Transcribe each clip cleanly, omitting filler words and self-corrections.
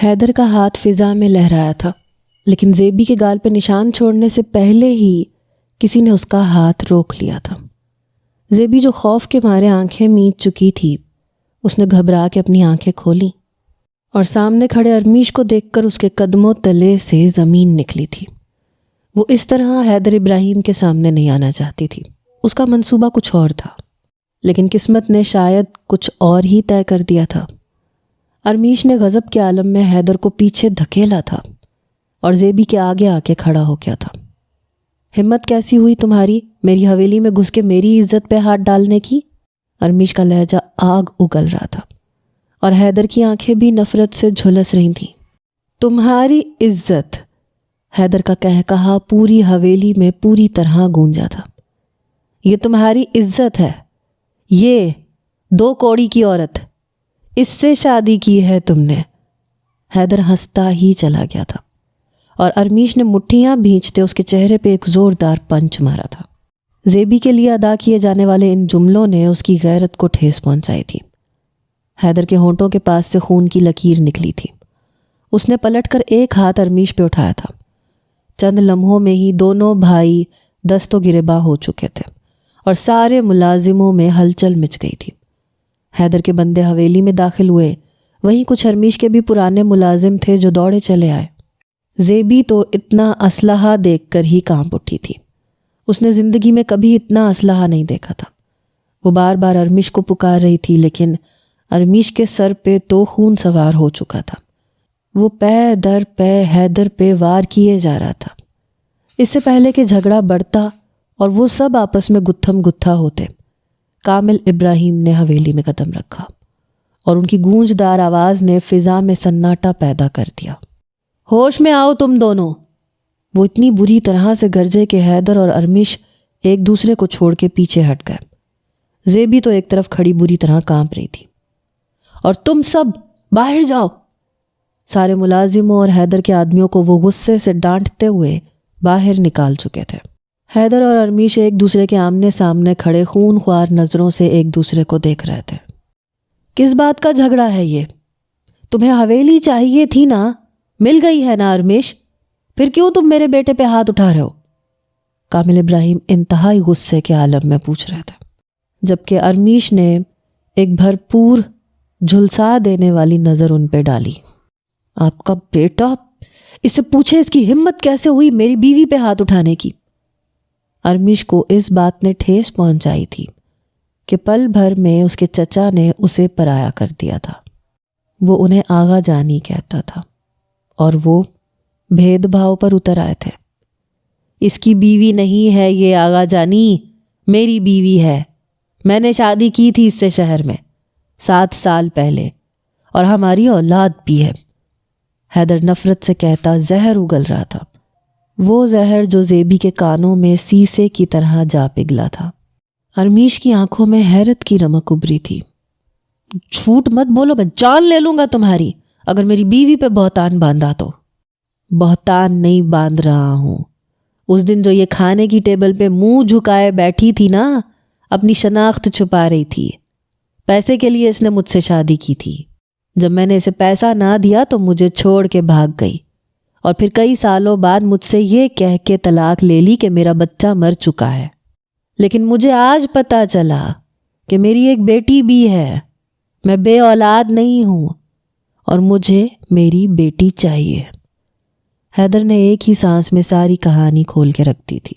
حیدر کا ہاتھ فضا میں لہرایا تھا، لیکن زیبی کے گال پہ نشان چھوڑنے سے پہلے ہی کسی نے اس کا ہاتھ روک لیا تھا۔ زیبی جو خوف کے مارے آنکھیں میچ چکی تھی، اس نے گھبرا کے اپنی آنکھیں کھولیں اور سامنے کھڑے ارمیش کو دیکھ کر اس کے قدموں تلے سے زمین نکلی تھی۔ وہ اس طرح حیدر ابراہیم کے سامنے نہیں آنا چاہتی تھی، اس کا منصوبہ کچھ اور تھا، لیکن قسمت نے شاید کچھ اور ہی طے کر دیا تھا۔ ارمیش نے غضب کے عالم میں حیدر کو پیچھے دھکیلا تھا اور زیبی کے آگے آ کے کھڑا ہو گیا تھا۔ ہمت کیسی ہوئی تمہاری میری حویلی میں گھس کے میری عزت پہ ہاتھ ڈالنے کی؟ ارمیش کا لہجہ آگ اگل رہا تھا اور حیدر کی آنکھیں بھی نفرت سے جھلس رہی تھیں۔ تمہاری عزت؟ حیدر کا کہا پوری حویلی میں پوری طرح گونجا تھا۔ یہ تمہاری عزت ہے؟ یہ 2 کوڑی کی عورت، اس سے شادی کی ہے تم نے؟ حیدر ہنستا ہی چلا گیا تھا اور ارمیش نے مٹھیاں بھینچتے اس کے چہرے پہ ایک زوردار پنچ مارا تھا۔ زیبی کے لیے ادا کیے جانے والے ان جملوں نے اس کی غیرت کو ٹھیس پہنچائی تھی۔ حیدر کے ہونٹوں کے پاس سے خون کی لکیر نکلی تھی۔ اس نے پلٹ کر ایک ہاتھ ارمیش پہ اٹھایا تھا۔ چند لمحوں میں ہی دونوں بھائی دست و گریباں ہو چکے تھے اور سارے ملازموں میں ہلچل مچ گئی تھی۔ حیدر کے بندے حویلی میں داخل ہوئے، وہیں کچھ ارمیش کے بھی پرانے ملازم تھے جو دوڑے چلے آئے۔ زیبی تو اتنا اسلحہ دیکھ کر ہی کانپ اٹھی تھی۔ اس نے زندگی میں کبھی اتنا اسلحہ نہیں دیکھا تھا۔ وہ بار بار ارمیش کو پکار رہی تھی، لیکن ارمیش کے سر پہ تو خون سوار ہو چکا تھا۔ وہ پے در پے حیدر پہ وار کیے جا رہا تھا۔ اس سے پہلے کہ جھگڑا بڑھتا اور وہ سب آپس میں گتھم گتھا ہوتے، کامل ابراہیم نے حویلی میں قدم رکھا اور ان کی گونجدار آواز نے فضا میں سناٹا پیدا کر دیا۔ ہوش میں آؤ تم دونوں! وہ اتنی بری طرح سے گرجے کہ حیدر اور ارمیش ایک دوسرے کو چھوڑ کے پیچھے ہٹ گئے۔ زیبی تو ایک طرف کھڑی بری طرح کانپ رہی تھی۔ اور تم سب باہر جاؤ! سارے ملازموں اور حیدر کے آدمیوں کو وہ غصے سے ڈانٹتے ہوئے باہر نکال چکے تھے۔ حیدر اور ارمیش ایک دوسرے کے آمنے سامنے کھڑے خون خوار نظروں سے ایک دوسرے کو دیکھ رہے تھے۔ کس بات کا جھگڑا ہے یہ؟ تمہیں حویلی چاہیے تھی نا؟ مل گئی ہے نا ارمیش؟ پھر کیوں تم میرے بیٹے پہ ہاتھ اٹھا رہے ہو؟ کامل ابراہیم انتہائی غصے کے عالم میں پوچھ رہے تھے، جبکہ ارمیش نے ایک بھرپور جھلسا دینے والی نظر ان پہ ڈالی۔ آپ کا بیٹا؟ اس سے پوچھے اس کی ہمت کیسے ہوئی میری بیوی پہ ہاتھ اٹھانے کی؟ ارمیش کو اس بات نے ٹھیس پہنچائی تھی کہ پل بھر میں اس کے چچا نے اسے پرایا کر دیا تھا۔ وہ انہیں آغا جانی کہتا تھا اور وہ بھید بھاؤ پر اتر آئے تھے۔ اس کی بیوی نہیں ہے یہ آغا جانی، میری بیوی ہے۔ میں نے شادی کی تھی اس سے شہر میں 7 سال پہلے، اور ہماری اولاد بھی ہے۔ حیدر نفرت سے کہتا زہر اگل رہا تھا، وہ زہر جو زیبی کے کانوں میں سیسے کی طرح جا پگھلا تھا۔ ارمیش کی آنکھوں میں حیرت کی رمق ابری تھی۔ جھوٹ مت بولو، میں جان لے لوں گا تمہاری اگر میری بیوی پہ بہتان باندھا تو۔ بہتان نہیں باندھ رہا ہوں۔ اس دن جو یہ کھانے کی ٹیبل پہ منہ جھکائے بیٹھی تھی نا، اپنی شناخت چھپا رہی تھی۔ پیسے کے لیے اس نے مجھ سے شادی کی تھی۔ جب میں نے اسے پیسہ نہ دیا تو مجھے چھوڑ کے بھاگ گئی، اور پھر کئی سالوں بعد مجھ سے یہ کہہ کے طلاق لے لی کہ میرا بچہ مر چکا ہے۔ لیکن مجھے آج پتہ چلا کہ میری ایک بیٹی بھی ہے۔ میں بے اولاد نہیں ہوں اور مجھے میری بیٹی چاہیے۔ حیدر نے ایک ہی سانس میں ساری کہانی کھول کے رکھ دی تھی،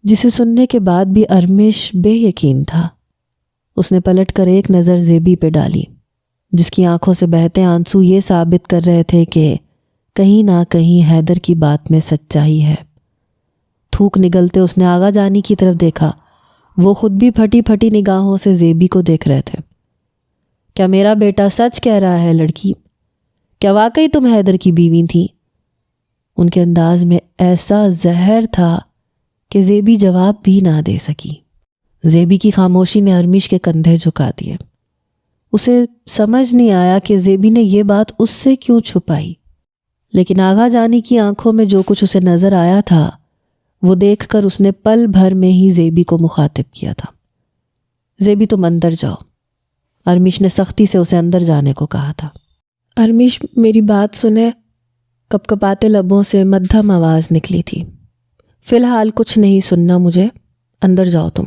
جسے سننے کے بعد بھی ارمیش بے یقین تھا۔ اس نے پلٹ کر ایک نظر زیبی پہ ڈالی، جس کی آنکھوں سے بہتے آنسو یہ ثابت کر رہے تھے کہ کہیں نہ کہیں حیدر کی بات میں سچائی ہے۔ تھوک نگلتے اس نے آغا جانی کی طرف دیکھا۔ وہ خود بھی پھٹی پھٹی نگاہوں سے زیبی کو دیکھ رہے تھے۔ کیا میرا بیٹا سچ کہہ رہا ہے لڑکی؟ کیا واقعی تم حیدر کی بیوی تھی؟ ان کے انداز میں ایسا زہر تھا کہ زیبی جواب بھی نہ دے سکی۔ زیبی کی خاموشی نے ارمیش کے کندھے جھکا دیے۔ اسے سمجھ نہیں آیا کہ زیبی نے یہ بات اس سے کیوں چھپائی، لیکن آغا جانی کی آنکھوں میں جو کچھ اسے نظر آیا تھا وہ دیکھ کر اس نے پل بھر میں ہی زیبی کو مخاطب کیا تھا۔ زیبی تم اندر جاؤ، ارمیش نے سختی سے اسے اندر جانے کو کہا تھا۔ ارمیش میری بات سنے، کپ کپاتے لبوں سے مدھم آواز نکلی تھی۔ فی الحال کچھ نہیں سننا مجھے، اندر جاؤ تم،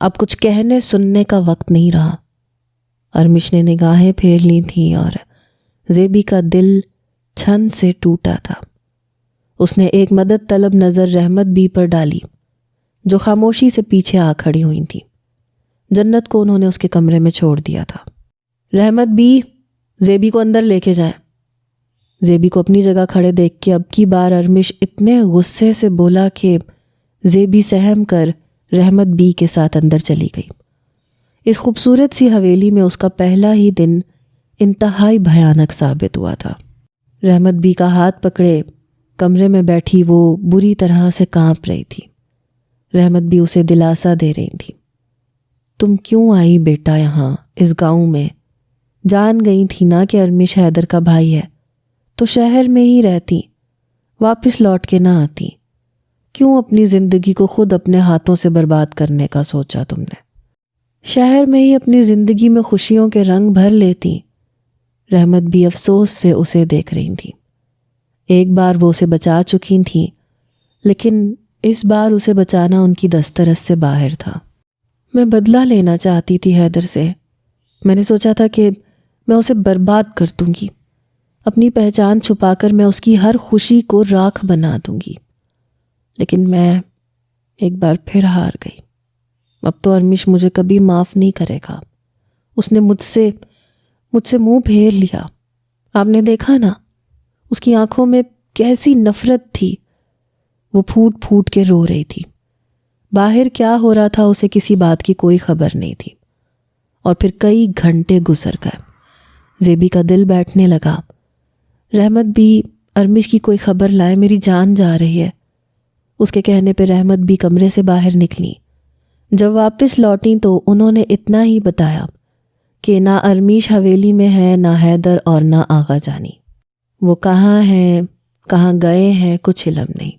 اب کچھ کہنے سننے کا وقت نہیں رہا۔ ارمیش نے نگاہیں پھیر لی تھیں اور زیبی کا دل چھن سے ٹوٹا تھا۔ اس نے ایک مدد طلب نظر رحمت بی پر ڈالی جو خاموشی سے پیچھے آ کھڑی ہوئی تھی۔ جنت کو انہوں نے اس کے کمرے میں چھوڑ دیا تھا۔ رحمت بی، زیبی کو اندر لے کے جائیں۔ زیبی کو اپنی جگہ کھڑے دیکھ کے اب کی بار ارمیش اتنے غصے سے بولا کہ زیبی سہم کر رحمت بی کے ساتھ اندر چلی گئی۔ اس خوبصورت سی حویلی میں اس کا پہلا ہی دن انتہائی بھیانک ثابت ہوا تھا۔ رحمت بی کا ہاتھ پکڑے کمرے میں بیٹھی وہ بری طرح سے کانپ رہی تھی۔ رحمت بی اسے دلاسا دے رہی تھی۔ تم کیوں آئی بیٹا یہاں اس گاؤں میں؟ جان گئی تھی نا کہ ارمیش حیدر کا بھائی ہے تو شہر میں ہی رہتی، واپس لوٹ کے نہ آتی۔ کیوں اپنی زندگی کو خود اپنے ہاتھوں سے برباد کرنے کا سوچا تم نے؟ شہر میں ہی اپنی زندگی میں خوشیوں کے رنگ بھر لیتی۔ رحمت بھی افسوس سے اسے دیکھ رہی تھی۔ ایک بار وہ اسے بچا چکی تھیں، لیکن اس بار اسے بچانا ان کی دسترس سے باہر تھا۔ میں بدلہ لینا چاہتی تھی حیدر سے۔ میں نے سوچا تھا کہ میں اسے برباد کر دوں گی، اپنی پہچان چھپا کر میں اس کی ہر خوشی کو راکھ بنا دوں گی، لیکن میں ایک بار پھر ہار گئی۔ اب تو ارمیش مجھے کبھی معاف نہیں کرے گا۔ اس نے مجھ سے منہ پھیر لیا۔ آپ نے دیکھا نا اس کی آنکھوں میں کیسی نفرت تھی۔ وہ پھوٹ پھوٹ کے رو رہی تھی۔ باہر کیا ہو رہا تھا اسے کسی بات کی کوئی خبر نہیں تھی۔ اور پھر کئی گھنٹے گزر گئے۔ زیبی کا دل بیٹھنے لگا۔ رحمت بھی ارمیش کی کوئی خبر لائے، میری جان جا رہی ہے۔ اس کے کہنے پہ رحمت بھی کمرے سے باہر نکلی۔ جب واپس لوٹیں تو انہوں نے اتنا ہی بتایا کہ نہ ارمیش حویلی میں ہے، نہ حیدر اور نہ آغا جانی۔ وہ کہاں ہیں، کہاں گئے ہیں، کچھ علم نہیں۔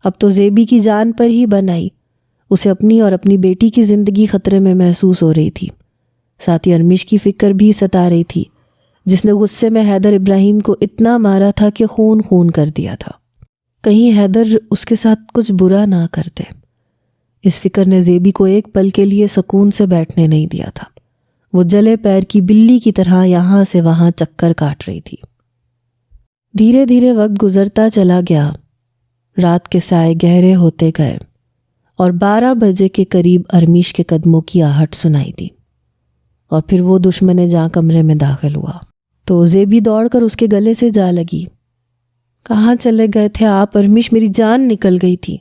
اب تو زیبی کی جان پر ہی بن آئی۔ اسے اپنی اور اپنی بیٹی کی زندگی خطرے میں محسوس ہو رہی تھی۔ ساتھ ہی ارمیش کی فکر بھی ستا رہی تھی، جس نے غصے میں حیدر ابراہیم کو اتنا مارا تھا کہ خون خون کر دیا تھا۔ کہیں حیدر اس کے ساتھ کچھ برا نہ کرتے۔ اس فکر نے زیبی کو ایک پل کے لیے سکون سے بیٹھنے نہیں دیا تھا۔ وہ جلے پیر کی بلی کی طرح یہاں سے وہاں چکر کاٹ رہی تھی۔ دھیرے دھیرے وقت گزرتا چلا گیا۔ رات کے سائے گہرے ہوتے گئے اور 12 بجے کے قریب ارمیش کے قدموں کی آہٹ سنائی دی، اور پھر وہ دشمن جاں کمرے میں داخل ہوا تو زیبی دوڑ کر اس کے گلے سے جا لگی۔ کہاں چلے گئے تھے آپ ارمیش؟ میری جان نکل گئی تھی۔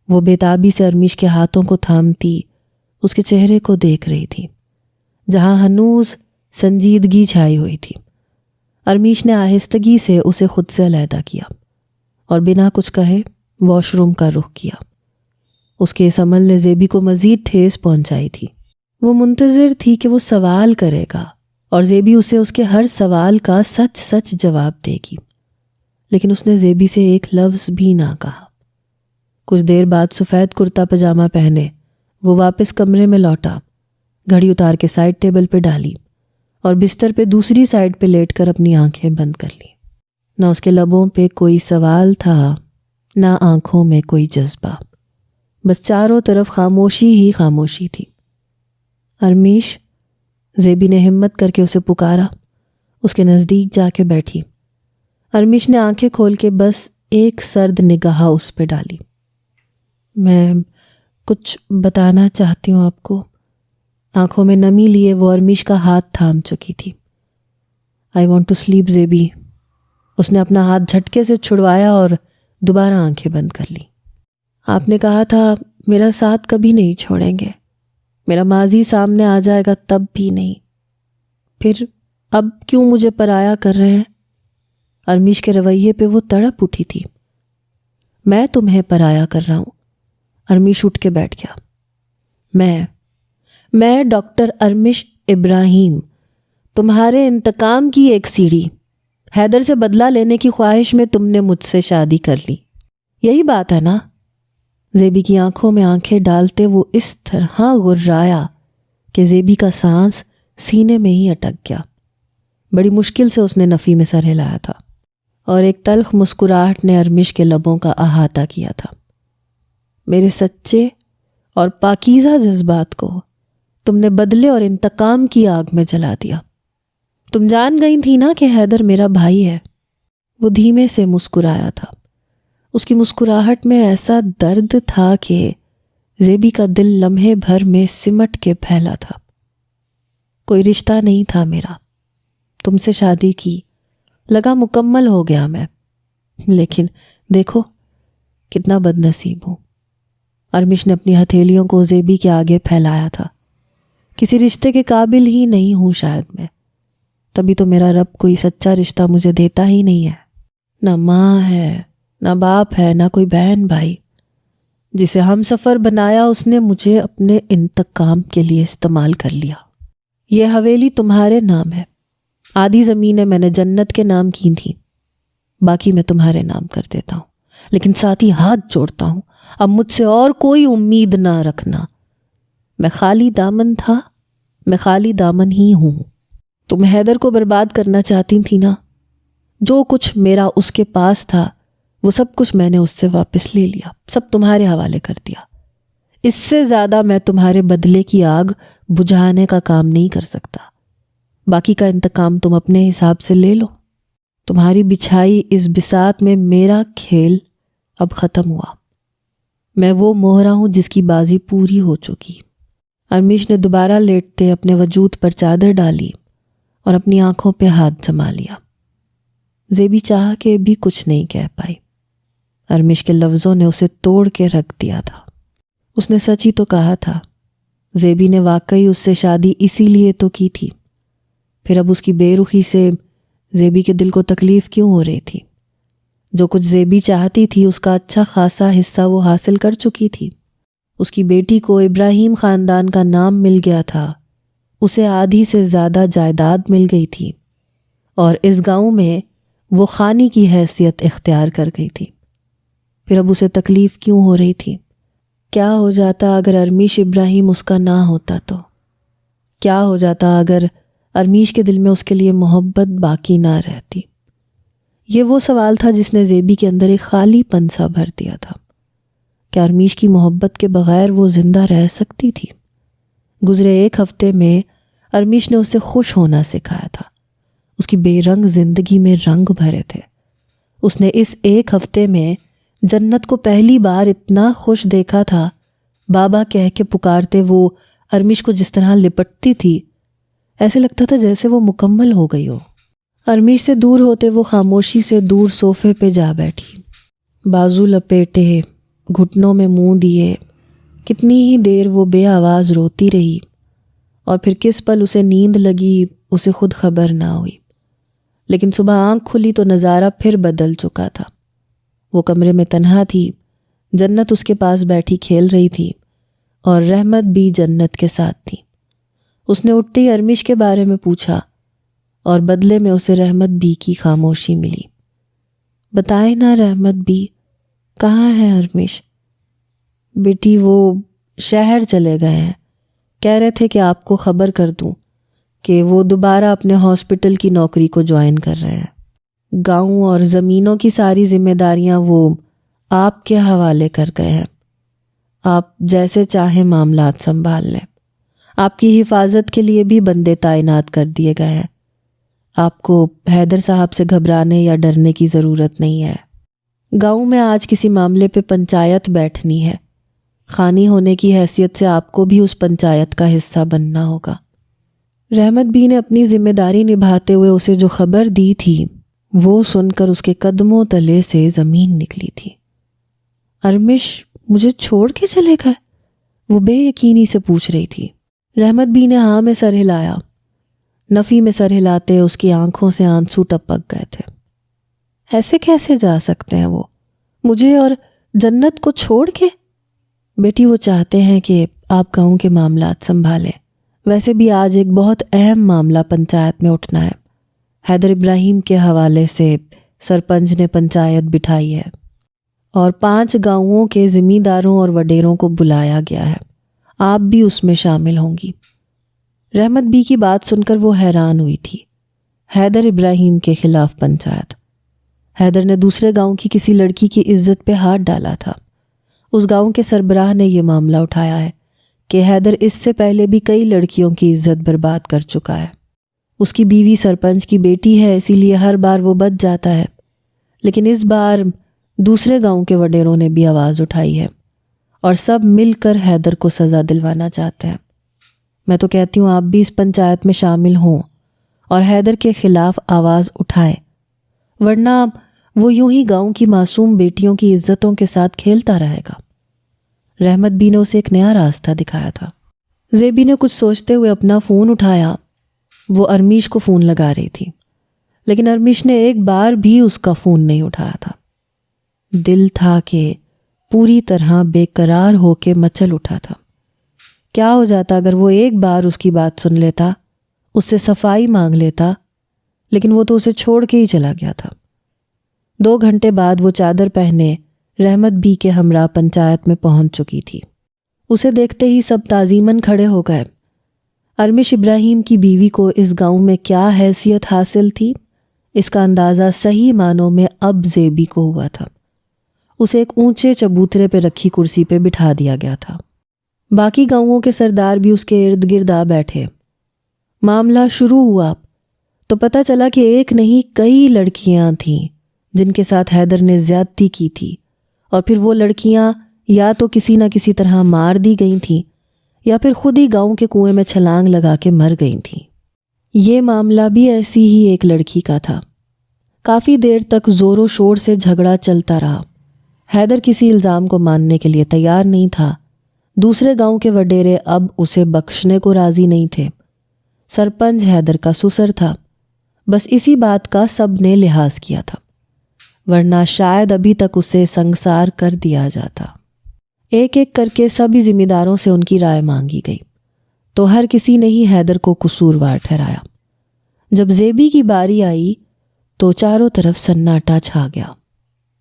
وہ بےتابی سے ارمیش کے ہاتھوں کو تھامتی اس کے چہرے کو دیکھ رہی تھی، جہاں ہنوز سنجیدگی چھائی ہوئی تھی۔ ارمیش نے آہستگی سے اسے خود سے علیحدہ کیا اور بنا کچھ کہے واش روم کا رخ کیا۔ اس کے اس عمل نے زیبی کو مزید ٹھیس پہنچائی تھی۔ وہ منتظر تھی کہ وہ سوال کرے گا اور زیبی اسے اس کے ہر سوال کا سچ سچ جواب دے گی، لیکن اس نے زیبی سے ایک لفظ بھی نہ کہا۔ کچھ دیر بعد سفید کرتا پاجامہ پہنے وہ واپس کمرے میں لوٹا، گھڑی اتار کے سائڈ ٹیبل پہ ڈالی اور بستر پہ دوسری سائڈ پہ لیٹ کر اپنی آنکھیں بند کر لی۔ نہ اس کے لبوں پہ کوئی سوال تھا، نہ آنکھوں میں کوئی جذبہ، بس چاروں طرف خاموشی ہی خاموشی تھی۔ ارمیش، زیبی نے ہمت کر کے اسے پکارا۔ اس کے نزدیک جا کے بیٹھی۔ ارمیش نے آنکھیں کھول کے بس ایک سرد نگاہ اس پہ ڈالی۔ میں کچھ بتانا چاہتی ہوں آپ کو۔ آنکھوں میں نمی لیے وہ ارمیش کا ہاتھ تھام چکی تھی۔ I want to sleep Zebi. اس نے اپنا ہاتھ جھٹکے سے چھڑوایا اور دوبارہ آنکھیں بند کر لی۔ آپ نے کہا تھا میرا ساتھ کبھی نہیں چھوڑیں گے، میرا ماضی سامنے آ جائے گا تب بھی نہیں، پھر اب کیوں مجھے پرایا کر رہے ہیں؟ ارمیش کے رویے پہ وہ تڑپ اٹھی تھی۔ میں تمہیں پرایا کر رہا ہوں۔ ارمیش اٹھ کے بیٹھ گیا۔ میں ڈاکٹر ارمیش ابراہیم، تمہارے انتقام کی ایک سیڑھی۔ حیدر سے بدلہ لینے کی خواہش میں تم نے مجھ سے شادی کر لی، یہی بات ہے نا؟ زیبی کی آنکھوں میں آنکھیں ڈالتے وہ اس طرح غرایا کہ زیبی کا سانس سینے میں ہی اٹک گیا۔ بڑی مشکل سے اس نے نفی میں سر ہلایا تھا اور ایک تلخ مسکراہٹ نے ارمش کے لبوں کا احاطہ کیا تھا۔ میرے سچے اور پاکیزہ جذبات کو تم نے بدلے اور انتقام کی آگ میں جلا دیا۔ تم جان گئی تھی نا کہ حیدر میرا بھائی ہے۔ وہ دھیمے سے مسکرایا تھا۔ اس کی مسکراہٹ میں ایسا درد تھا کہ زیبی کا دل لمحے بھر میں سمٹ کے پھیلا تھا۔ کوئی رشتہ نہیں تھا میرا، تم سے شادی کی، لگا مکمل ہو گیا میں، لیکن دیکھو کتنا بد نصیب ہوں۔ ارمش نے اپنی ہتھیلیوں کو زیبی کے آگے پھیلایا تھا۔ کسی رشتے کے قابل ہی نہیں ہوں شاید میں، تبھی تو میرا رب کوئی سچا رشتہ مجھے دیتا ہی نہیں ہے۔ نہ ماں ہے، نہ باپ ہے، نہ کوئی بہن بھائی۔ جسے ہم سفر بنایا اس نے مجھے اپنے انتقام کے لیے استعمال کر لیا۔ یہ حویلی تمہارے نام ہے، آدھی زمینیں میں نے جنت کے نام کی تھیں، باقی میں تمہارے نام کر دیتا ہوں، لیکن ساتھ ہی ہاتھ جوڑتا ہوں اب مجھ سے اور کوئی امید نہ رکھنا۔ میں خالی دامن تھا، میں خالی دامن ہی ہوں۔ تم حیدر کو برباد کرنا چاہتی تھی نا، جو کچھ میرا اس کے پاس تھا وہ سب کچھ میں نے اس سے واپس لے لیا، سب تمہارے حوالے کر دیا۔ اس سے زیادہ میں تمہارے بدلے کی آگ بجھانے کا کام نہیں کر سکتا۔ باقی کا انتقام تم اپنے حساب سے لے لو۔ تمہاری بچھائی اس بساط میں میرا کھیل اب ختم ہوا۔ میں وہ مہرہ ہوں جس کی بازی پوری ہو چکی۔ ارمش نے دوبارہ لیٹتے اپنے وجود پر چادر ڈالی اور اپنی آنکھوں پہ ہاتھ جما لیا۔ زیبی چاہ کے بھی کچھ نہیں کہہ پائی۔ ارمش کے لفظوں نے اسے توڑ کے رکھ دیا تھا۔ اس نے سچ ہی تو کہا تھا، زیبی نے واقعی اس سے شادی اسی لیے تو کی تھی، پھر اب اس کی بے رخی سے زیبی کے دل کو تکلیف کیوں ہو رہی تھی؟ جو کچھ زیبی چاہتی تھی اس کا اچھا خاصا حصہ وہ حاصل کر چکی تھی۔ اس کی بیٹی کو ابراہیم خاندان کا نام مل گیا تھا، اسے آدھی سے زیادہ جائیداد مل گئی تھی، اور اس گاؤں میں وہ خانی کی حیثیت اختیار کر گئی تھی۔ پھر اب اسے تکلیف کیوں ہو رہی تھی؟ کیا ہو جاتا اگر ارمیش ابراہیم اس کا نہ ہوتا تو؟ کیا ہو جاتا اگر ارمیش کے دل میں اس کے لیے محبت باقی نہ رہتی؟ یہ وہ سوال تھا جس نے زیبی کے اندر ایک خالی پن سا بھر دیا تھا۔ کیا ارمیش کی محبت کے بغیر وہ زندہ رہ سکتی تھی؟ گزرے ایک ہفتے میں ارمیش نے اسے خوش ہونا سکھایا تھا۔ اس کی بے رنگ زندگی میں رنگ بھرے تھے۔ اس نے اس ایک ہفتے میں جنت کو پہلی بار اتنا خوش دیکھا تھا، بابا کہہ کے پکارتے وہ ارمیش کو جس طرح لپٹتی تھی، ایسے لگتا تھا جیسے وہ مکمل ہو گئی ہو۔ ارمیش سے دور ہوتے وہ خاموشی سے دور صوفے پہ جا بیٹھی، بازو لپیٹے، گھٹنوں میں منہ دیے۔ کتنی ہی دیر وہ بے آواز روتی رہی، اور پھر کس پل اسے نیند لگی اسے خود خبر نہ ہوئی۔ لیکن صبح آنکھ کھلی تو نظارہ پھر بدل چکا تھا۔ وہ کمرے میں تنہا تھی، جنت اس کے پاس بیٹھی کھیل رہی تھی، اور رحمت بھی جنت کے ساتھ تھی۔ اس نے اٹھتے ہی ارمیش کے بارے میں پوچھا، اور بدلے میں اسے رحمت بھی کی خاموشی ملی۔ بتائے نا رحمت بھی، کہاں ہے ارمیش؟ بیٹی وہ شہر چلے گئے ہیں، کہہ رہے تھے کہ آپ کو خبر کر دوں کہ وہ دوبارہ اپنے ہاسپٹل کی نوکری کو جوائن کر رہے ہیں۔ گاؤں اور زمینوں کی ساری ذمہ داریاں وہ آپ کے حوالے کر گئے ہیں۔ آپ جیسے چاہیں معاملات سنبھال لیں۔ آپ کی حفاظت کے لیے بھی بندے تعینات کر دیے گئے ہیں۔ آپ کو حیدر صاحب سے گھبرانے یا ڈرنے کی ضرورت نہیں ہے۔ گاؤں میں آج کسی معاملے پہ پنچایت بیٹھنی ہے، خانی ہونے کی حیثیت سے آپ کو بھی اس پنچایت کا حصہ بننا ہوگا۔ رحمت بھی نے اپنی ذمہ داری نبھاتے ہوئے اسے جو خبر دی تھی وہ سن کر اس کے قدموں تلے سے زمین نکلی تھی۔ ارمش مجھے چھوڑ کے چلے گئے؟ وہ بے یقینی سے پوچھ رہی تھی۔ رحمت بھی نے ہاں میں سر ہلایا۔ نفی میں سر ہلاتے اس کی آنکھوں سے آنسو ٹپک گئے تھے۔ ایسے کیسے جا سکتے ہیں وہ مجھے اور جنت کو چھوڑ کے؟ بیٹی وہ چاہتے ہیں کہ آپ گاؤں کے معاملات سنبھالیں۔ ویسے بھی آج ایک بہت اہم معاملہ پنچایت میں اٹھنا ہے۔ حیدر ابراہیم کے حوالے سے سرپنچ نے پنچایت بٹھائی ہے، اور 5 گاؤں کے زمینداروں اور وڈیروں کو بلایا گیا ہے۔ آپ بھی اس میں شامل ہوں گی۔ رحمت بی کی بات سن کر وہ حیران ہوئی تھی۔ حیدر ابراہیم کے خلاف پنچایت۔ حیدر نے دوسرے گاؤں کی کسی لڑکی کی عزت پہ ہاتھ ڈالا تھا۔ اس گاؤں کے سربراہ نے یہ معاملہ اٹھایا ہے کہ حیدر اس سے پہلے بھی کئی لڑکیوں کی عزت برباد کر چکا ہے۔ اس کی بیوی سرپنچ کی بیٹی ہے، اسی لیے ہر بار وہ بچ جاتا ہے، لیکن اس بار دوسرے گاؤں کے وڈیروں نے بھی آواز اٹھائی ہے اور سب مل کر حیدر کو سزا دلوانا چاہتے ہیں۔ میں تو کہتی ہوں آپ بھی اس پنچایت میں شامل ہوں اور حیدر کے خلاف آواز اٹھائیں، ورنہ وہ یوں ہی گاؤں کی معصوم بیٹیوں کی عزتوں کے ساتھ کھیلتا رہے گا۔ رحمت بھی نے اسے ایک نیا راستہ دکھایا تھا۔ زیبی نے کچھ سوچتے ہوئے اپنا فون اٹھایا۔ وہ ارمیش کو فون لگا رہی تھی، لیکن ارمیش نے ایک بار بھی اس کا فون نہیں اٹھایا تھا۔ دل تھا کہ پوری طرح بے قرار ہو کے مچل اٹھا تھا۔ کیا ہو جاتا اگر وہ ایک بار اس کی بات سن لیتا، اس سے صفائی مانگ لیتا، لیکن وہ تو اسے چھوڑ کے ہی چلا گیا تھا۔ 2 گھنٹے بعد وہ چادر پہنے رحمت بھی کے ہمراہ پنچایت میں پہنچ چکی تھی۔ اسے دیکھتے ہی سب تعظیماً کھڑے ہو گئے۔ ارمیش ابراہیم کی بیوی کو اس گاؤں میں کیا حیثیت حاصل تھی، اس کا اندازہ صحیح معنوں میں اب زیبی کو ہوا تھا۔ اسے ایک اونچے چبوترے پہ رکھی کرسی پہ بٹھا دیا گیا تھا۔ باقی گاؤں کے سردار بھی اس کے ارد گرد آ بیٹھے۔ معاملہ شروع ہوا تو پتہ چلا کہ ایک نہیں کئی لڑکیاں تھیں جن کے ساتھ حیدر نے زیادتی کی تھی، اور پھر وہ لڑکیاں یا تو کسی نہ کسی طرح مار دی گئی تھیں یا پھر خود ہی گاؤں کے کنویں میں چھلانگ لگا کے مر گئی تھیں۔ یہ معاملہ بھی ایسی ہی ایک لڑکی کا تھا۔ کافی دیر تک زور و شور سے جھگڑا چلتا رہا۔ حیدر کسی الزام کو ماننے کے لیے تیار نہیں تھا۔ دوسرے گاؤں کے وڈیرے اب اسے بخشنے کو راضی نہیں تھے۔ سرپنچ حیدر کا سسر تھا، بس اسی بات کا سب نے لحاظ کیا تھا، ورنہ شاید ابھی تک اسے سنگسار کر دیا جاتا۔ ایک ایک کر کے سبھی ذمہ داروں سے ان کی رائے مانگی گئی تو ہر کسی نے ہی حیدر کو قصوروار ٹھہرایا۔ جب زیبی کی باری آئی تو چاروں طرف سناٹا چھا گیا،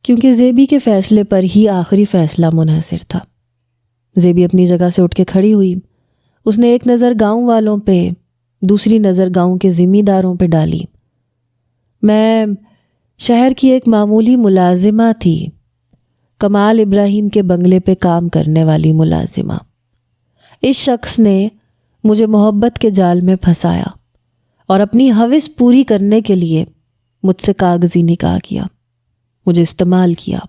کیونکہ زیبی کے فیصلے پر ہی آخری فیصلہ منحصر تھا۔ زیبی اپنی جگہ سے اٹھ کے کھڑی ہوئی۔ اس نے ایک نظر گاؤں والوں پہ، دوسری نظر گاؤں کے ذمہ داروں پہ ڈالی۔ میں شہر کی ایک معمولی ملازمہ تھی، کمال ابراہیم کے بنگلے پہ کام کرنے والی ملازمہ۔ اس شخص نے مجھے محبت کے جال میں پھنسایا اور اپنی ہوس پوری کرنے کے لیے مجھ سے کاغذی نکاح کیا، مجھے استعمال کیا۔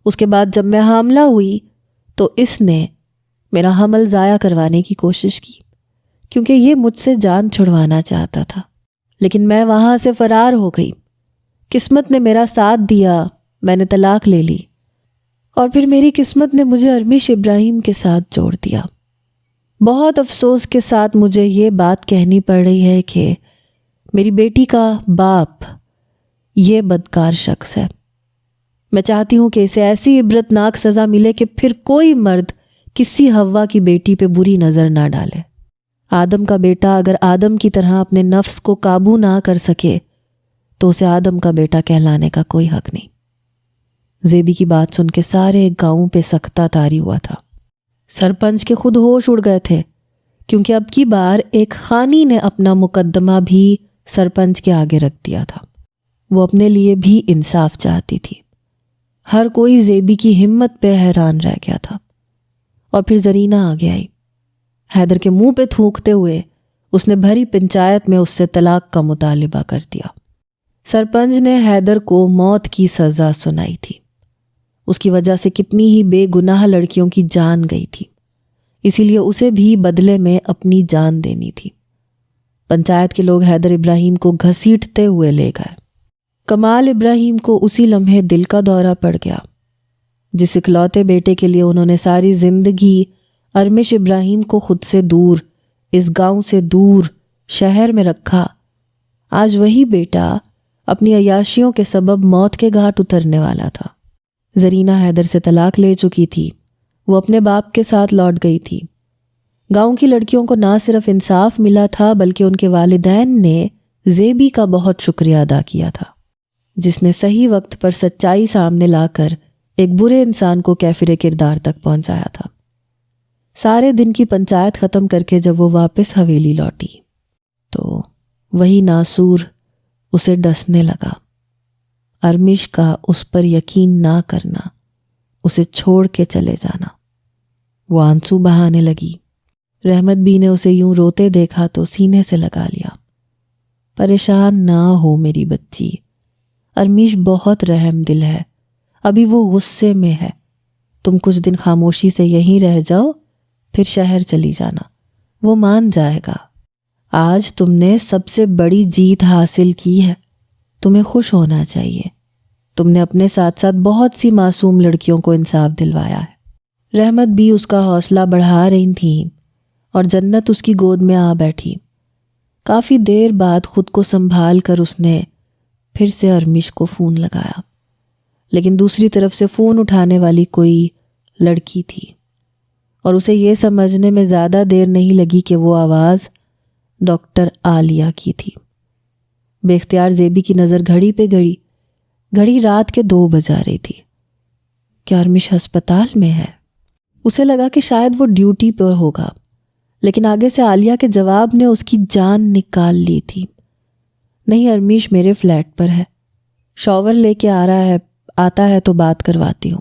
اس کے بعد جب میں حاملہ ہوئی تو اس نے میرا حمل ضائع کروانے کی کوشش کی، کیونکہ یہ مجھ سے جان چھڑوانا چاہتا تھا، لیکن میں وہاں سے فرار ہو گئی۔ قسمت نے میرا ساتھ دیا، میں نے طلاق لے لی، اور پھر میری قسمت نے مجھے ارمیش ابراہیم کے ساتھ جوڑ دیا۔ بہت افسوس کے ساتھ مجھے یہ بات کہنی پڑ رہی ہے کہ میری بیٹی کا باپ یہ بدکار شخص ہے۔ میں چاہتی ہوں کہ اسے ایسی عبرتناک سزا ملے کہ پھر کوئی مرد کسی حوا کی بیٹی پہ بری نظر نہ ڈالے۔ آدم کا بیٹا اگر آدم کی طرح اپنے نفس کو قابو نہ کر سکے تو اسے آدم کا بیٹا کہلانے کا کوئی حق نہیں۔ زیبی کی بات سن کے سارے گاؤں پہ سکتہ طاری ہوا تھا۔ سرپنچ کے خود ہوش اڑ گئے تھے، کیونکہ اب کی بار ایک خانی نے اپنا مقدمہ بھی سرپنچ کے آگے رکھ دیا تھا۔ وہ اپنے لیے بھی انصاف چاہتی تھی۔ ہر کوئی زیبی کی ہمت پہ حیران رہ گیا تھا۔ اور پھر زرینہ آگے آئی۔ حیدر کے منہ پہ تھوکتے ہوئے اس نے بھری پنچایت میں اس سے طلاق کا مطالبہ کر دیا۔ سرپنچ نے حیدر کو موت کی سزا سنائی تھی۔ اس کی وجہ سے کتنی ہی بے گناہ لڑکیوں کی جان گئی تھی، اسی لیے اسے بھی بدلے میں اپنی جان دینی تھی۔ پنچایت کے لوگ حیدر ابراہیم کو گھسیٹتے ہوئے لے گئے۔ کمال ابراہیم کو اسی لمحے دل کا دورہ پڑ گیا۔ جس اکلوتے بیٹے کے لیے انہوں نے ساری زندگی ارمیش ابراہیم کو خود سے دور، اس گاؤں سے دور شہر میں رکھا، آج وہی بیٹا اپنی عیاشیوں کے سبب موت کے گھاٹ اترنے والا تھا۔ زرینہ حیدر سے طلاق لے چکی تھی، وہ اپنے باپ کے ساتھ لوٹ گئی تھی۔ گاؤں کی لڑکیوں کو نہ صرف انصاف ملا تھا بلکہ ان کے والدین نے زیبی کا بہت شکریہ ادا کیا تھا، جس نے صحیح وقت پر سچائی سامنے لا کر ایک برے انسان کو کیفر کردار تک پہنچایا تھا۔ سارے دن کی پنچایت ختم کر کے جب وہ واپس حویلی لوٹی تو وہی ناسور اسے ڈسنے لگا۔ ارمش کا اس پر یقین نہ کرنا، اسے چھوڑ کے چلے جانا۔ وہ آنسو بہانے لگی۔ رحمت بی نے اسے یوں روتے دیکھا تو سینے سے لگا لیا۔ پریشان نہ ہو میری بچی، ارمیش بہت رحم دل ہے، ابھی وہ غصے میں ہے۔ تم کچھ دن خاموشی سے یہیں رہ جاؤ، پھر شہر چلی جانا، وہ مان جائے گا۔ آج تم نے سب سے بڑی جیت حاصل کی ہے، تمہیں خوش ہونا چاہیے۔ تم نے اپنے ساتھ ساتھ بہت سی معصوم لڑکیوں کو انصاف دلوایا ہے۔ رحمت بھی اس کا حوصلہ بڑھا رہی تھیں اور جنت اس کی گود میں آ بیٹھی۔ کافی دیر بعد خود کو سنبھال کر اس نے پھر سے ارمیش کو فون لگایا، لیکن دوسری طرف سے فون اٹھانے والی کوئی لڑکی تھی، اور اسے یہ سمجھنے میں زیادہ دیر نہیں لگی کہ وہ آواز ڈاکٹر عالیہ کی تھی۔ بے اختیار زیبی کی نظر گھڑی پہ گئی۔ گھڑی رات کے 2 بجا رہی تھی۔ کیا ارمیش ہسپتال میں ہے؟ اسے لگا کہ شاید وہ ڈیوٹی پر ہوگا، لیکن آگے سے عالیہ کے جواب نے اس کی جان نکال لی تھی۔ نہیں، ارمیش میرے فلیٹ پر ہے، شاور لے کے آتا ہے تو بات کرواتی ہوں،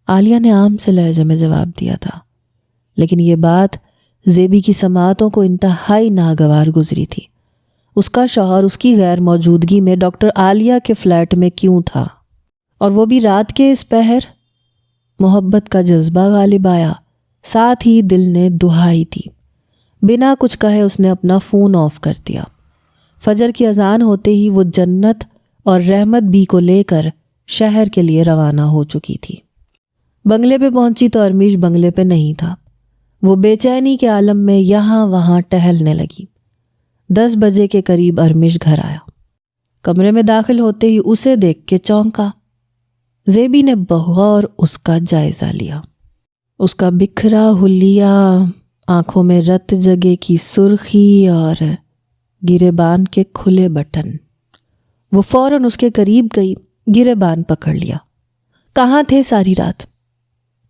عالیہ نے عام سے لہجے میں جواب دیا تھا، لیکن یہ بات زیبی کی سماعتوں کو انتہائی ناگوار گزری تھی۔ اس کا شوہر اس کی غیر موجودگی میں ڈاکٹر عالیہ کے فلیٹ میں کیوں تھا، اور وہ بھی رات کے اس پہر؟ محبت کا جذبہ غالب آیا، ساتھ ہی دل نے دہائی دی۔ بنا کچھ کہے اس نے اپنا فون آف کر دیا۔ فجر کی اذان ہوتے ہی وہ جنت اور رحمت بی کو لے کر شہر کے لیے روانہ ہو چکی تھی۔ بنگلے پہ پہنچی تو ارمیش بنگلے پہ نہیں تھا۔ وہ بے چینی کے عالم میں یہاں وہاں ٹہلنے لگی۔ 10 بجے کے قریب ارمیش گھر آیا۔ کمرے میں داخل ہوتے ہی اسے دیکھ کے چونکا۔ زیبی نے بغور اس کا جائزہ لیا۔ اس کا بکھرا حلیہ، آنکھوں میں رت جگے کی سرخی اور گریبان کے کھلے بٹن۔ وہ فوراً اس کے قریب گئی، گریبان پکڑ لیا۔ کہاں تھے ساری رات؟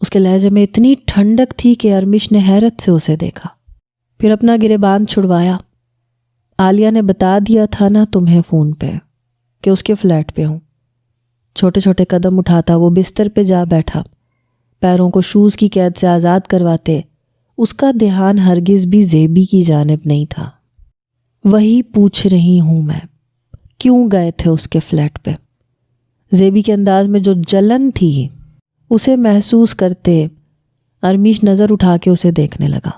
اس کے لہجے میں اتنی ٹھنڈک تھی کہ ارمیش نے حیرت سے اسے دیکھا، پھر اپنا گریبان چھڑوایا۔ عالیہ نے بتا دیا تھا نا تمہیں فون پہ کہ اس کے فلیٹ پہ ہوں۔ چھوٹے چھوٹے قدم اٹھاتا وہ بستر پہ جا بیٹھا، پیروں کو شوز کی قید سے آزاد کرواتے۔ اس کا دھیان ہرگز بھی زیبی کی جانب نہیں تھا۔ وہی پوچھ رہی ہوں میں، کیوں گئے تھے اس کے فلیٹ پہ؟ زیبی کے انداز میں جو جلن تھی اسے محسوس کرتے ارمیش نظر اٹھا کے اسے دیکھنے لگا۔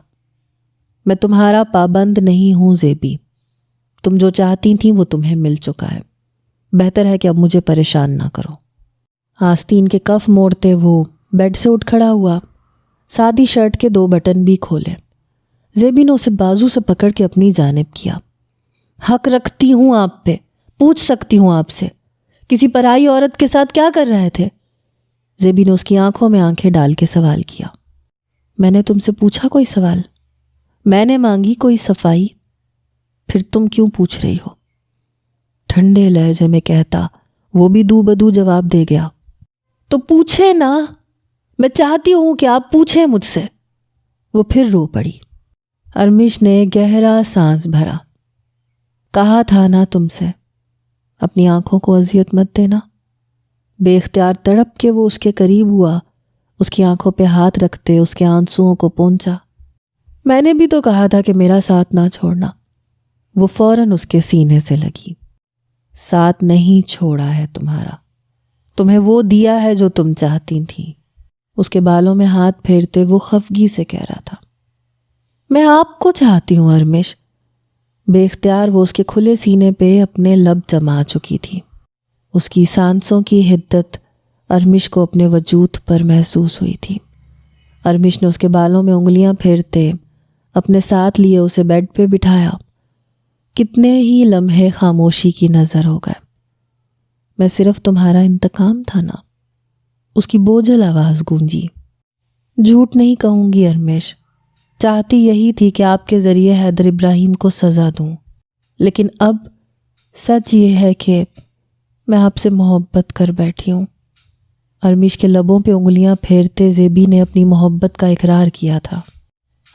میں تمہارا پابند نہیں ہوں زیبی، تم جو چاہتی تھیں وہ تمہیں مل چکا ہے، بہتر ہے کہ اب مجھے پریشان نہ کرو۔ آستین کے کف موڑتے وہ بیڈ سے اٹھ کھڑا ہوا، سادی شرٹ کے 2 بٹن بھی کھولے۔ زیبی نے اسے بازو سے پکڑ کے اپنی جانب کیا۔ حق رکھتی ہوں آپ پہ، پوچھ سکتی ہوں آپ سے، کسی پرائی عورت کے ساتھ کیا کر رہے تھے؟ زیبی نے اس کی آنکھوں میں آنکھیں ڈال کے سوال کیا۔ میں نے تم سے پوچھا کوئی سوال؟ میں نے مانگی کوئی صفائی؟ پھر تم کیوں پوچھ رہی ہو؟ ٹھنڈے لہجے میں کہتا وہ بھی دو بدو جواب دے گیا۔ تو پوچھے نا، میں چاہتی ہوں کہ آپ پوچھیں مجھ سے۔ وہ پھر رو پڑی۔ ارمیش نے گہرا سانس بھرا۔ کہا تھا نا تم سے، اپنی آنکھوں کو اذیت مت دینا۔ بے اختیار تڑپ کے وہ اس کے قریب ہوا، اس کی آنکھوں پہ ہاتھ رکھتے اس کے آنسوؤں کو پونچھا۔ میں نے بھی تو کہا تھا کہ میرا ساتھ نہ چھوڑنا۔ وہ فوراً اس کے سینے سے لگی۔ ساتھ نہیں چھوڑا ہے تمہارا، تمہیں وہ دیا ہے جو تم چاہتی تھیں۔ اس کے بالوں میں ہاتھ پھیرتے وہ خفگی سے کہہ رہا تھا۔ میں آپ کو چاہتی ہوں ارمیش۔ بے اختیار وہ اس کے کھلے سینے پہ اپنے لب جما چکی تھی۔ اس کی سانسوں کی حدت ارمیش کو اپنے وجود پر محسوس ہوئی تھی۔ ارمیش نے اس کے بالوں میں انگلیاں پھیرتے اپنے ساتھ لیے اسے بیڈ پہ بٹھایا۔ کتنے ہی لمحے خاموشی کی نظر ہو گئے۔ میں صرف تمہارا انتقام تھا نا؟ اس کی بوجھل آواز گونجی۔ جھوٹ نہیں کہوں گی ارمیش، چاہتی یہی تھی کہ آپ کے ذریعے حیدر ابراہیم کو سزا دوں، لیکن اب سچ یہ ہے کہ میں آپ سے محبت کر بیٹھی ہوں۔ ارمیش کے لبوں پہ انگلیاں پھیرتے زیبی نے اپنی محبت کا اقرار کیا تھا۔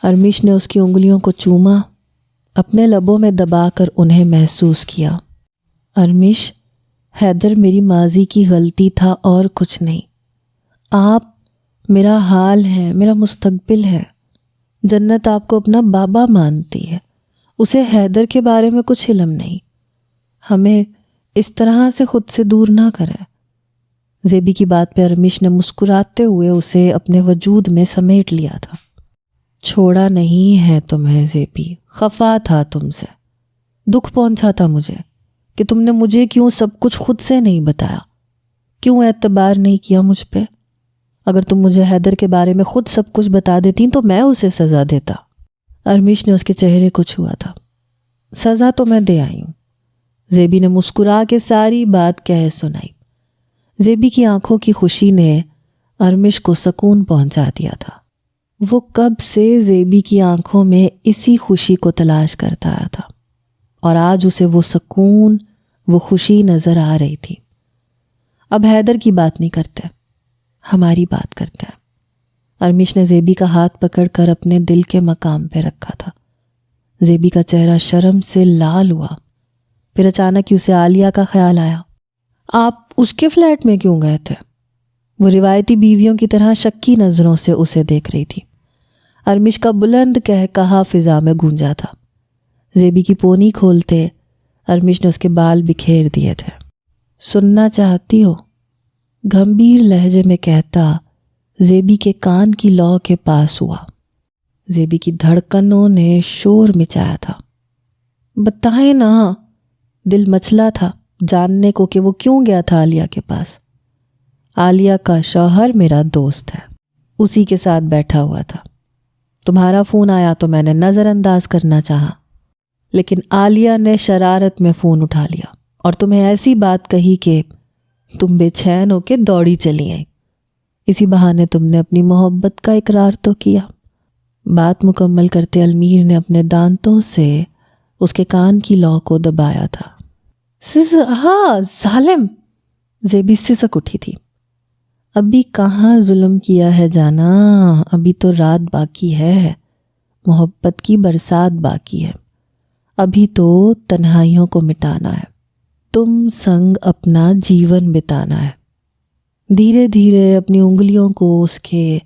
ارمیش نے اس کی انگلیوں کو چوما، اپنے لبوں میں دبا کر انہیں محسوس کیا۔ ارمش، حیدر میری ماضی کی غلطی تھا اور کچھ نہیں۔ آپ میرا حال ہے، میرا مستقبل ہے۔ جنت آپ کو اپنا بابا مانتی ہے، اسے حیدر کے بارے میں کچھ علم نہیں۔ ہمیں اس طرح سے خود سے دور نہ کرے۔ زیبی کی بات پہ ارمش نے مسکراتے ہوئے اسے اپنے وجود میں سمیٹ لیا تھا۔ چھوڑا نہیں ہے تمہیں زیبی، خفا تھا تم سے، دکھ پہنچا تھا مجھے کہ تم نے مجھے کیوں سب کچھ خود سے نہیں بتایا، کیوں اعتبار نہیں کیا مجھ پہ۔ اگر تم مجھے حیدر کے بارے میں خود سب کچھ بتا دیتی تو میں اسے سزا دیتا۔ ارمش نے اس کے چہرے کو چھوا تھا۔ سزا تو میں دے آئی ہوں، زیبی نے مسکرا کے ساری بات کہہ سنائی۔ زیبی کی آنکھوں کی خوشی نے ارمش کو سکون پہنچا دیا تھا۔ وہ کب سے زیبی کی آنکھوں میں اسی خوشی کو تلاش کرتا آیا تھا، اور آج اسے وہ سکون، وہ خوشی نظر آ رہی تھی۔ اب حیدر کی بات نہیں کرتے، ہماری بات کرتے ہیں۔ ارمش نے زیبی کا ہاتھ پکڑ کر اپنے دل کے مقام پہ رکھا تھا۔ زیبی کا چہرہ شرم سے لال ہوا، پھر اچانک ہی اسے عالیہ کا خیال آیا۔ آپ اس کے فلیٹ میں کیوں گئے تھے؟ وہ روایتی بیویوں کی طرح شکی نظروں سے اسے دیکھ رہی تھی۔ ارمش کا بلند کہا فضا میں گونجا تھا۔ زیبی کی پونی کھولتے ارمش نے اس کے بال بکھیر دیے تھے۔ سننا چاہتی ہو؟ گھمبیر لہجے میں کہتا زیبی کے کان کی لو کے پاس ہوا۔ زیبی کی دھڑکنوں نے شور مچایا تھا۔ بتائیں نا، دل مچلا تھا جاننے کو کہ وہ کیوں گیا تھا عالیہ کے پاس۔ عالیہ کا شوہر میرا دوست ہے، اسی کے ساتھ بیٹھا ہوا تھا۔ تمہارا فون آیا تو میں نے نظر انداز کرنا چاہا، لیکن عالیہ نے شرارت میں فون اٹھا لیا اور تمہیں ایسی بات کہی کہ تم بے چین ہو کے دوڑی چلی آئی۔ اسی بہانے تم نے اپنی محبت کا اقرار تو کیا۔ بات مکمل کرتے المیر نے اپنے دانتوں سے اس کے کان کی لو کو دبایا تھا۔ ہاں ظالم! زیبی سسک اٹھی تھی۔ ابھی کہاں ظلم کیا ہے جانا، ابھی تو رات باقی ہے، محبت کی برسات باقی ہے، ابھی تو تنہائیوں کو مٹانا ہے، تم سنگ اپنا جیون بتانا ہے۔ دھیرے دھیرے اپنی انگلیوں کو اس کے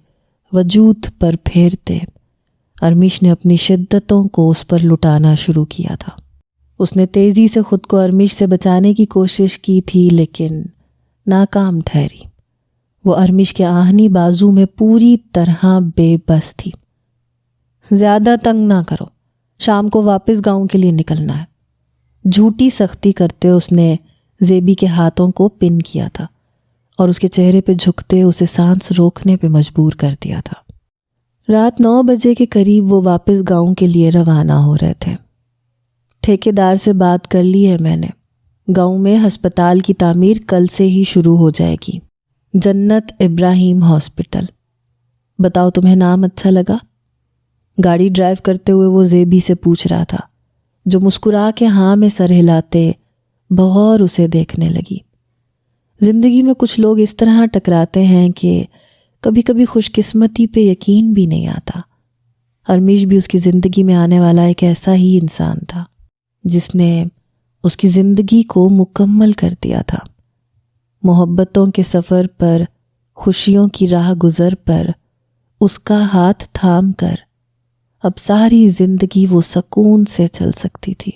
وجود پر پھیرتے ارمش نے اپنی شدتوں کو اس پر لٹانا شروع کیا تھا۔ اس نے تیزی سے خود کو ارمش سے بچانے کی کوشش کی تھی، لیکن ناکام ٹھہری۔ وہ ارمش کے آہنی بازو میں پوری طرح بے بس تھی۔ زیادہ تنگ نہ کرو، شام کو واپس گاؤں کے لیے نکلنا ہے۔ جھوٹی سختی کرتے اس نے زیبی کے ہاتھوں کو پن کیا تھا اور اس کے چہرے پہ جھکتے اسے سانس روکنے پہ مجبور کر دیا تھا۔ رات 9 بجے کے قریب وہ واپس گاؤں کے لیے روانہ ہو رہے تھے۔ ٹھیکیدار سے بات کر لی ہے میں نے، گاؤں میں ہسپتال کی تعمیر کل سے ہی شروع ہو جائے گی، جنت ابراہیم ہاسپٹل۔ بتاؤ تمہیں نام اچھا لگا؟ گاڑی ڈرائیو کرتے ہوئے وہ زیبی سے پوچھ رہا تھا، جو مسکرا کے ہاں میں سر ہلاتے بغور اسے دیکھنے لگی۔ زندگی میں کچھ لوگ اس طرح ٹکراتے ہیں کہ کبھی کبھی خوش قسمتی پہ یقین بھی نہیں آتا۔ ارمش بھی اس کی زندگی میں آنے والا ایک ایسا ہی انسان تھا جس نے اس کی زندگی کو مکمل کر دیا تھا۔ محبتوں کے سفر پر، خوشیوں کی راہ گزر پر اس کا ہاتھ تھام کر اب ساری زندگی وہ سکون سے چل سکتی تھی۔